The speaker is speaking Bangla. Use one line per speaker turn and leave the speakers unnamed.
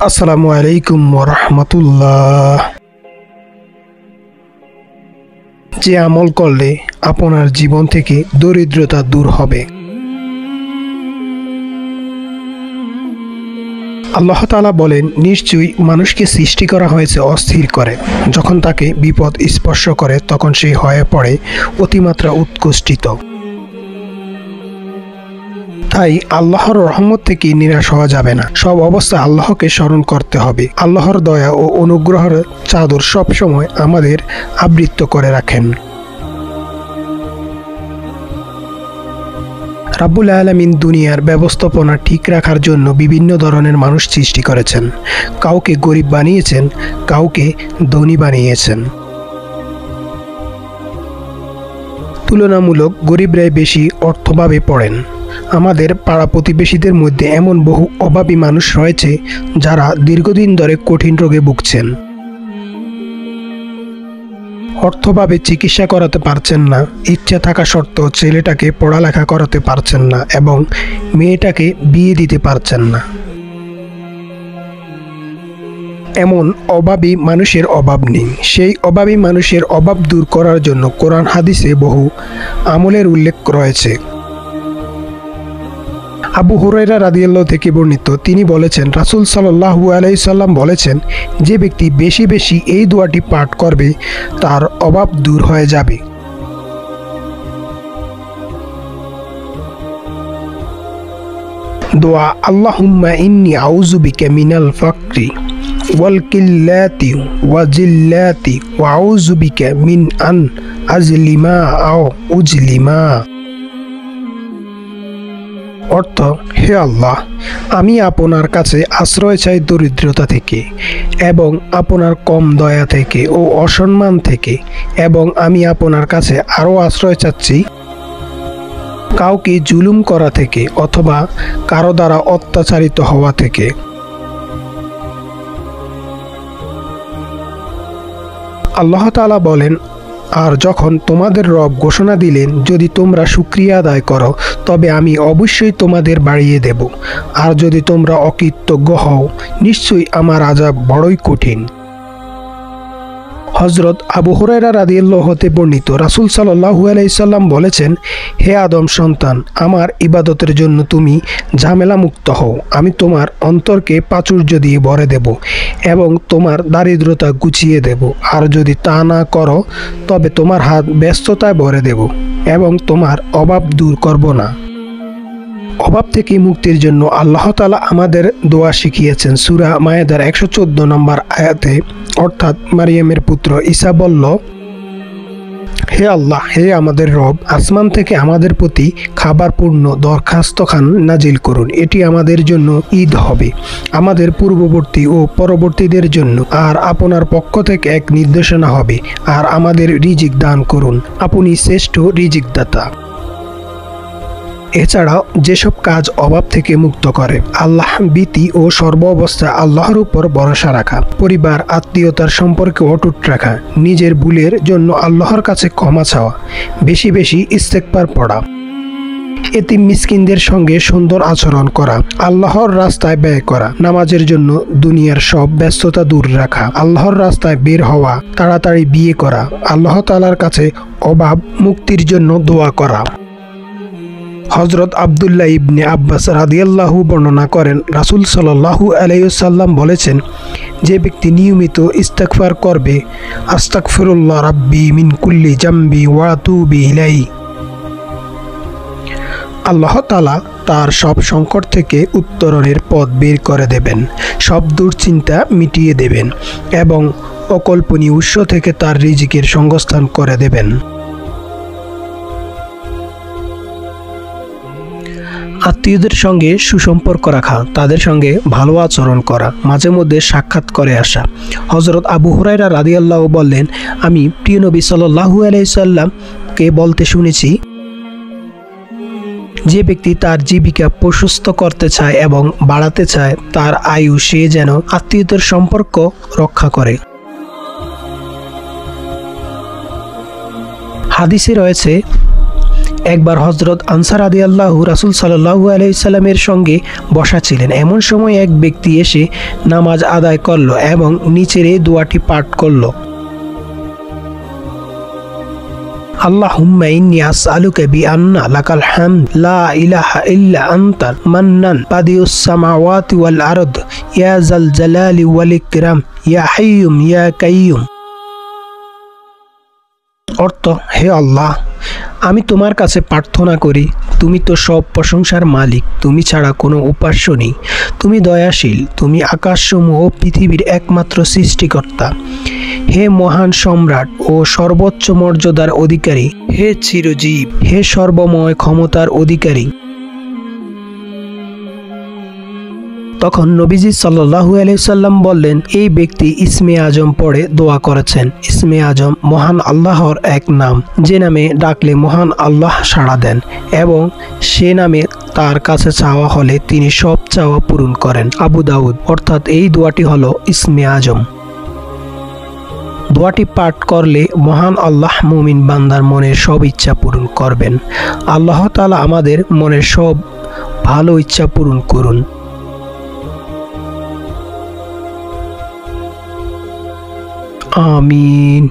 আসসালামু আলাইকুম ওয়া রাহমাতুল্লাহ। যে আমল করলে আপনার জীবন থেকে দরিদ্রতা দূর হবে। আল্লাহ তাআলা বলেন, নিশ্চয়ই মানুষকে সৃষ্টি করা হয়েছে অস্থির করে। যখন তাকে বিপদ স্পর্শ করে তখন সে হয়ে পড়ে অতিমাত্রা উৎকণ্ঠিত। তাই আল্লাহর রহমত থেকে নিরাশ হওয়া যাবে না। সব অবস্থায় আল্লাহকে স্মরণ করতে হবে। আল্লাহর দয়া ও অনুগ্রহের চাদর সবসময় আমাদের আবৃত করে রাখেন। রাব্বুল আলামিন দুনিয়ার ব্যবস্থাপনা ঠিক রাখার জন্য বিভিন্ন ধরনের মানুষ সৃষ্টি করেছেন। কাউকে গরিব বানিয়েছেন, কাউকে ধনী বানিয়েছেন। তুলনামূলক গরিবরাই বেশি অর্থভাবে পড়েন। আমাদের পাড়া প্রতিবেশীদের মধ্যে এমন বহু অভাবী মানুষ রয়েছে যারা দীর্ঘদিন ধরে কঠিন রোগে ভুগছেন। অর্থভাবে চিকিৎসা করাতে পারছেন না, ইচ্ছা থাকা সত্ত্বেও ছেলেটাকে পড়ালেখা করাতে পারছেন না এবং মেয়েটাকে বিয়ে দিতে পারছেন না। এমন অভাবী মানুষের অভাব নেই। সেই অভাবী মানুষের অভাব দূর করার জন্য কোরআন হাদিসে বহু আমলের উল্লেখ রয়েছে। আবু হুরায়রা রাদিয়াল্লাহু থেকে বর্ণিত, তিনি বলেছেন, রাসূল সাল্লাল্লাহু আলাইহি সাল্লাম বলেছেন, যে ব্যক্তি বেশি বেশি এই দোয়াটি পাঠ করবে তার অভাব দূর হয়ে যাবে। দোয়া, আল্লাহুম্মা ইন্নী আউযু বিকা মিনাল ফাকরি ওয়াল কিল্লাতি ওয়া জিল্লাতি ওয়া আউযু বিকা মিন আন আজলিমা আও উজলিমা। অর্থ, হে আল্লাহ, আমি আপনার কাছে আশ্রয় চাই দরিদ্রতা থেকে এবং আপনার কম দয়া থেকে ও অসম্মান থেকে, এবং আমি আপনার কাছে আরও আশ্রয় চাচ্ছি কাউকে জুলুম করা থেকে অথবা কারো দ্বারা অত্যাচারিত হওয়া থেকে। আল্লাহ তাআলা বলেন, আর যখন তোমাদের রব ঘোষণা দিলেন, যদি তোমরা শুকরিয়া আদায় করো তবে আমি অবশ্যই তোমাদের বাড়িয়ে দেব, আর যদি তোমরা অকৃতজ্ঞ হও নিশ্চয়ই আমার আযাব বড়ই কঠিন। হযরত আবু হুরায়রা রাদিয়াল্লাহু হতে বর্ণিত, রাসূল সাল্লাল্লাহু আলাইহি সাল্লাম বলেছেন, হে আদম সন্তান, আমার ইবাদতের জন্য তুমি ঝামেলা মুক্ত হও। আমি তোমার অন্তরকে প্রাচুর্য দিয়ে ভরে দেব এবং তোমার দারিদ্রতা গুছিয়ে দেব, আর যদি তা না করো তবে তোমার হাত ব্যস্ততায় ভরে দেব এবং তোমার অভাব দূর করব না। অভাব থেকে মুক্তির জন্য আল্লাহ তাআলা আমাদের দোয়া শিখিয়েছেন। সূরা মায়েদার 114 নম্বর আয়াতে, অর্থাৎ মারিয়ামের পুত্র ঈসা বলল, হে আল্লাহ, হে আমাদের রব, আসমান থেকে আমাদের প্রতি খাবারপূর্ণ দরখাস্তখান নাজিল করুন। এটি আমাদের জন্য ঈদ হবে, আমাদের পূর্ববর্তী ও পরবর্তীদের জন্য, আর আপনার পক্ষ থেকে এক নির্দেশনা হবে, আর আমাদের রিজিক দান করুন। আপনি শ্রেষ্ঠ রিজিক দাতা। এছাড়াও যেসব কাজ অভাব থেকে মুক্ত করে, আল্লাহ ভীতি ও সর্ব অবস্থায় আল্লাহর উপর ভরসা রাখা, পরিবার আত্মীয়তার সম্পর্কে অটুট রাখা, নিজের ভুলের জন্য আল্লাহর কাছে ক্ষমা চাওয়া, বেশি বেশি ইস্তেগফার পড়া, এতিম মিসকিনদের সঙ্গে সুন্দর আচরণ করা, আল্লাহর রাস্তায় ব্যয় করা, নামাজের জন্য দুনিয়ার সব ব্যস্ততা দূর রাখা, আল্লাহর রাস্তায় বের হওয়া, তাড়াতাড়ি বিয়ে করা, আল্লাহ তাআলার কাছে অভাব মুক্তির জন্য দোয়া করা। হযরত আব্দুল্লাহ ইবনে আব্বাস রাদিয়াল্লাহু বর্ণনা করেন, রাসূল সাল্লাল্লাহু আলাইহি ওয়াসাল্লাম বলেছেন, যে ব্যক্তি নিয়মিত ইস্তিগফার করবে, আস্তাগফিরুল্লাহ রাব্বি মিন কুল্লি জামবি ওয়া আতুবু ইলাইহি, আল্লাহ তাআলা তার সব সংকট থেকে উত্তরণের পথ বের করে দেবেন, সব দুশ্চিন্তা মিটিয়ে দেবেন এবং অকল্পনীয় উৎস থেকে তার রিজিকের সংস্থান করে দেবেন। আত্মীয়দের সঙ্গে সুসম্পর্ক রাখা, তাদের সঙ্গে ভালো আচরণ করা, মাঝে মধ্যে সাক্ষাৎ করে আসা। হযরত আবু হুরায়রা রাদিয়াল্লাহু বললেন, আমি প্রিয় নবী সাল্লাল্লাহু আলাইহি সাল্লামকে বলতে শুনেছি, যে ব্যক্তি তার জীবিকা প্রশস্ত করতে চায় এবং বাড়াতে চায় তার আয়ু, সে যেন আত্মীয়দের সম্পর্ক রক্ষা করে। হাদিসে রয়েছে, একবার হযরত আনসার রাদিয়াল্লাহু রাসূল সাল্লাল্লাহু আলাইহি সাল্লামের সঙ্গে বসা ছিলেন। এমন সময় এক ব্যক্তি এসে নামাজ আদায় করল এবং নিচের এই দোয়াটি পাঠ করল, আল্লাহুম্মা ইন্নী আসআলুকা বিআন্না লাকাল হামদ লা ইলাহা ইল্লা আনতা মান্নান বাদিউস সামাওয়াতি ওয়াল আরদ ইয়া যাল জালালি ওয়াল ইকরাম ইয়া হাইয়ুম ইয়া কাইয়ুম। অর্থ, হে আল্লাহ, আমি তোমার কাছে প্রার্থনা করি, তুমি তো সব প্রশংসার মালিক, তুমি ছাড়া কোনো উপাস্য নেই, তুমি দয়াশীল, তুমি আকাশসমূহ ও পৃথিবীর একমাত্র সৃষ্টিকর্তা, হে মহান সম্রাট ও সর্বোচ্চ মর্যাদার অধিকারী, হে চিরজীব, হে সর্বময় ক্ষমতার অধিকারী। তখন নবীজি সাল্লাল্লাহু আলাইহি সাল্লাম বললেন, এই ব্যক্তি ইসমে আজম পড়ে দোয়া করেছেন। ইসমে আজম মহান আল্লাহর এক নাম, যে নামে ডাকলে মহান আল্লাহ সাড়া দেন এবং সে নামে তার কাছে চাওয়া হলে তিনি সব চাওয়া পূরণ করেন। আবু দাউদ। অর্থাৎ এই দোয়াটি হলো ইসমে আজম। দোয়াটি পাঠ করলে মহান আল্লাহ মুমিন বান্দার মনের সব ইচ্ছা পূরণ করবেন। আল্লাহ তাআলা আমাদের মনের সব ভালো ইচ্ছা পূরণ করুন। আমিন।